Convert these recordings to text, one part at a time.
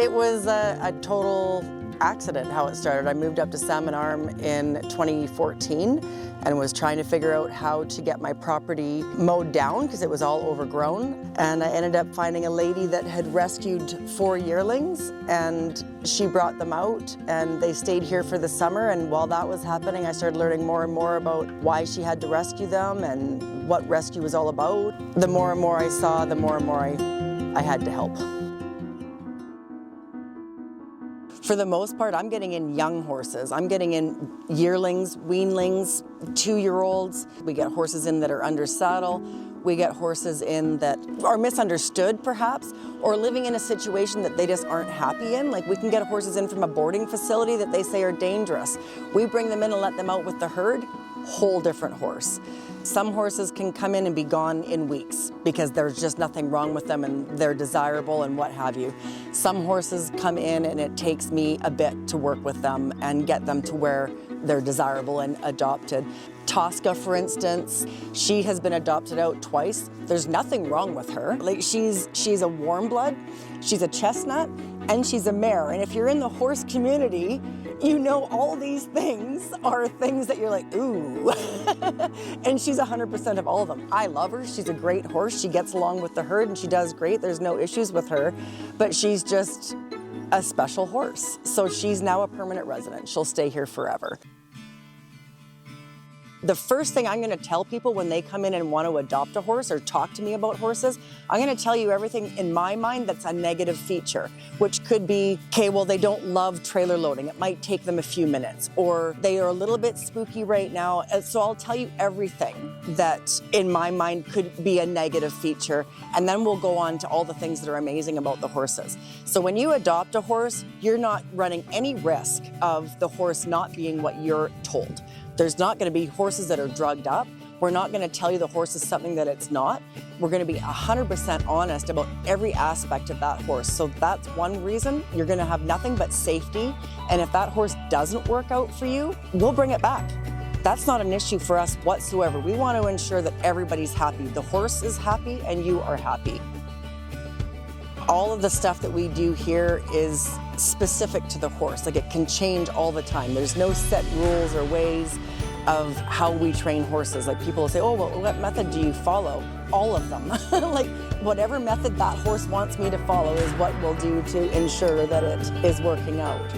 It was a total accident how it started. I moved up to Salmon Arm in 2014 and was trying to figure out how to get my property mowed down because it was all overgrown. And I ended up finding a lady that had rescued 4 yearlings, and she brought them out and they stayed here for the summer. And while that was happening, I started learning more and more about why she had to rescue them and what rescue was all about. The more and more I saw, the more and more I had to help. For the most part, I'm getting in young horses. I'm getting in yearlings, weanlings, 2-year-olds. We get horses in that are under saddle. We get horses in that are misunderstood, perhaps, or living in a situation that they just aren't happy in. Like, we can get horses in from a boarding facility that they say are dangerous. We bring them in and let them out with the herd, whole different horse. Some horses can come in and be gone in weeks because there's just nothing wrong with them and they're desirable and what have you. Some horses come in and it takes me a bit to work with them and get them to where they're desirable and adopted. Tosca, for instance, she has been adopted out twice. There's nothing wrong with her. Like, she's a warm blood, she's a chestnut, and she's a mare. And if you're in the horse community, you know all these things are things that you're like, ooh. And she's 100% of all of them. I love her. She's a great horse. She gets along with the herd and she does great. There's no issues with her, but she's just a special horse. So she's now a permanent resident. She'll stay here forever. The first thing I'm going to tell people when they come in and want to adopt a horse or talk to me about horses, I'm going to tell you everything in my mind that's a negative feature, which could be, okay, well, they don't love trailer loading. It might take them a few minutes, or they are a little bit spooky right now. And so I'll tell you everything that in my mind could be a negative feature, and then we'll go on to all the things that are amazing about the horses. So when you adopt a horse, you're not running any risk of the horse not being what you're told. There's not going to be horses that are drugged up. We're not going to tell you the horse is something that it's not. We're going to be 100% honest about every aspect of that horse. So that's one reason you're going to have nothing but safety. And if that horse doesn't work out for you, we'll bring it back. That's not an issue for us whatsoever. We want to ensure that everybody's happy. The horse is happy and you are happy. All of the stuff that we do here is specific to the horse. Like, it can change all the time. There's no set rules or ways of how we train horses. Like, people will say, oh, well, what method do you follow? All of them. Like, whatever method that horse wants me to follow is what we'll do to ensure that it is working out.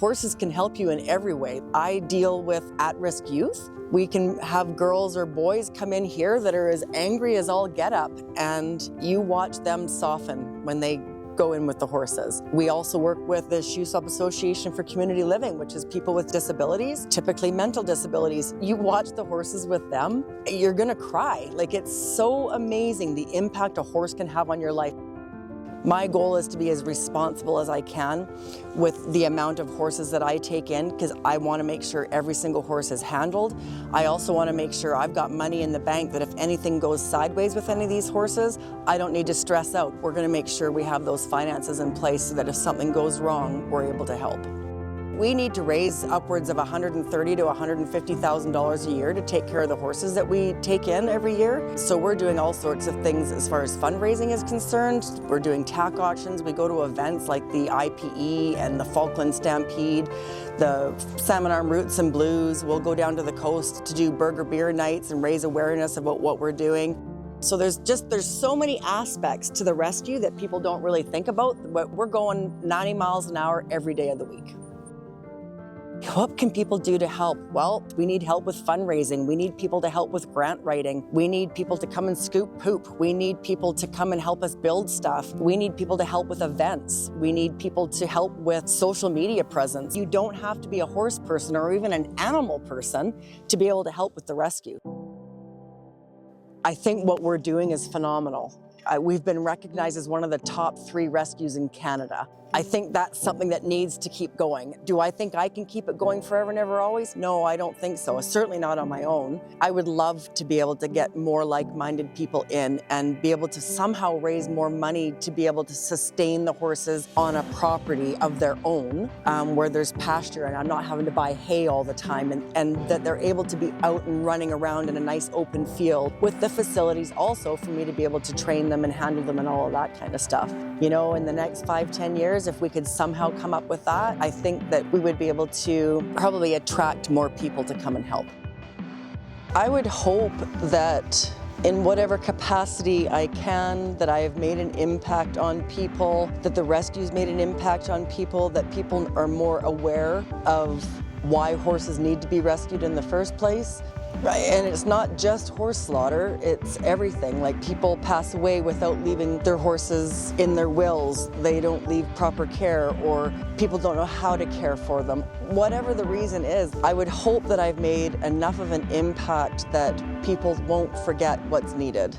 Horses can help you in every way. I deal with at-risk youth. We can have girls or boys come in here that are as angry as all get up, and you watch them soften when they go in with the horses. We also work with the Shuswap Association for Community Living, which is people with disabilities, typically mental disabilities. You watch the horses with them, you're gonna cry. Like, it's so amazing the impact a horse can have on your life. My goal is to be as responsible as I can with the amount of horses that I take in, because I want to make sure every single horse is handled. I also want to make sure I've got money in the bank that if anything goes sideways with any of these horses, I don't need to stress out. We're going to make sure we have those finances in place so that if something goes wrong, we're able to help. We need to raise upwards of $130,000 to $150,000 a year to take care of the horses that we take in every year. So we're doing all sorts of things as far as fundraising is concerned. We're doing tack auctions. We go to events like the IPE and the Falkland Stampede, the Salmon Arm Roots and Blues. We'll go down to the coast to do burger beer nights and raise awareness about what we're doing. So there's so many aspects to the rescue that people don't really think about. We're going 90 miles an hour every day of the week. What can people do to help? Well, we need help with fundraising. We need people to help with grant writing. We need people to come and scoop poop. We need people to come and help us build stuff. We need people to help with events. We need people to help with social media presence. You don't have to be a horse person or even an animal person to be able to help with the rescue. I think what we're doing is phenomenal. We've been recognized as one of the top 3 rescues in Canada. I think that's something that needs to keep going. Do I think I can keep it going forever and ever always? No, I don't think so. Certainly not on my own. I would love to be able to get more like-minded people in and be able to somehow raise more money to be able to sustain the horses on a property of their own, where there's pasture and I'm not having to buy hay all the time, and that they're able to be out and running around in a nice open field with the facilities also for me to be able to train them and handle them and all of that kind of stuff. You know, in the next 5-10 years, if we could somehow come up with that, I think that we would be able to probably attract more people to come and help. I would hope that in whatever capacity I can, that I have made an impact on people, that the rescue's made an impact on people, that people are more aware of why horses need to be rescued in the first place. And it's not just horse slaughter, it's everything. Like, people pass away without leaving their horses in their wills. They don't leave proper care, or people don't know how to care for them. Whatever the reason is, I would hope that I've made enough of an impact that people won't forget what's needed.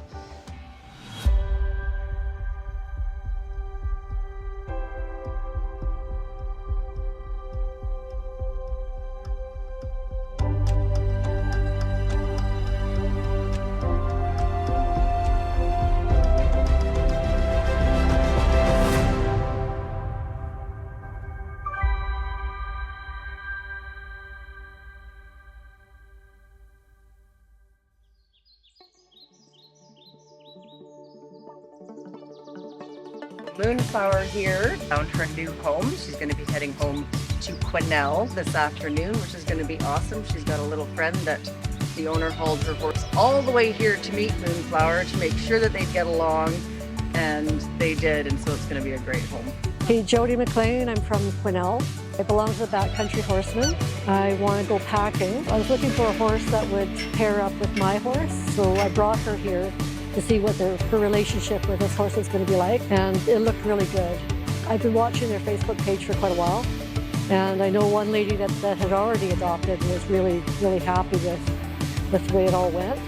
Moonflower here found her new home. She's going to be heading home to Quesnel this afternoon, which is going to be awesome. She's got a little friend that the owner hauled her horse all the way here to meet Moonflower to make sure that they'd get along, and they did, and so it's going to be a great home. Hey, Jody McLean, I'm from Quesnel. I belong to the Backcountry Horsemen. I want to go packing. I was looking for a horse that would pair up with my horse, so I brought her here to see what her relationship with this horse is going to be like, and it looked really good. I've been watching their Facebook page for quite a while, and I know one lady that had already adopted and was really happy with the way it all went,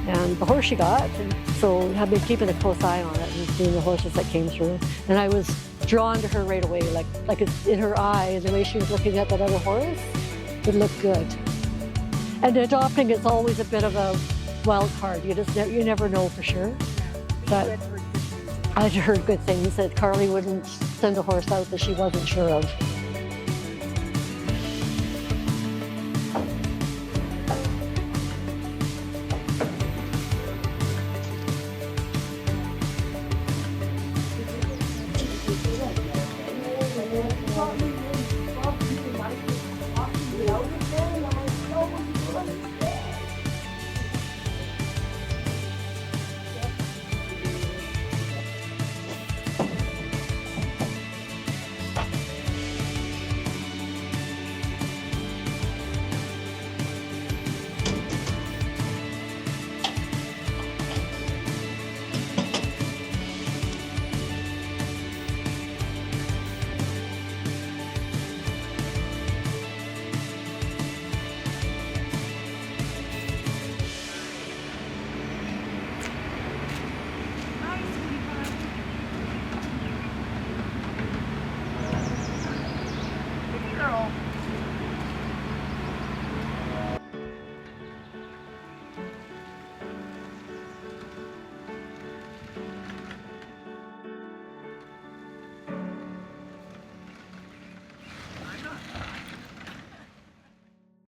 and the horse she got. And so I've been keeping a close eye on it and seeing the horses that came through, and I was drawn to her right away, like it's in her eye, and the way she was looking at that other horse, it looked good. And adopting is always a bit of a wild card. You never know for sure. But I'd heard good things, that Carly wouldn't send a horse out that she wasn't sure of.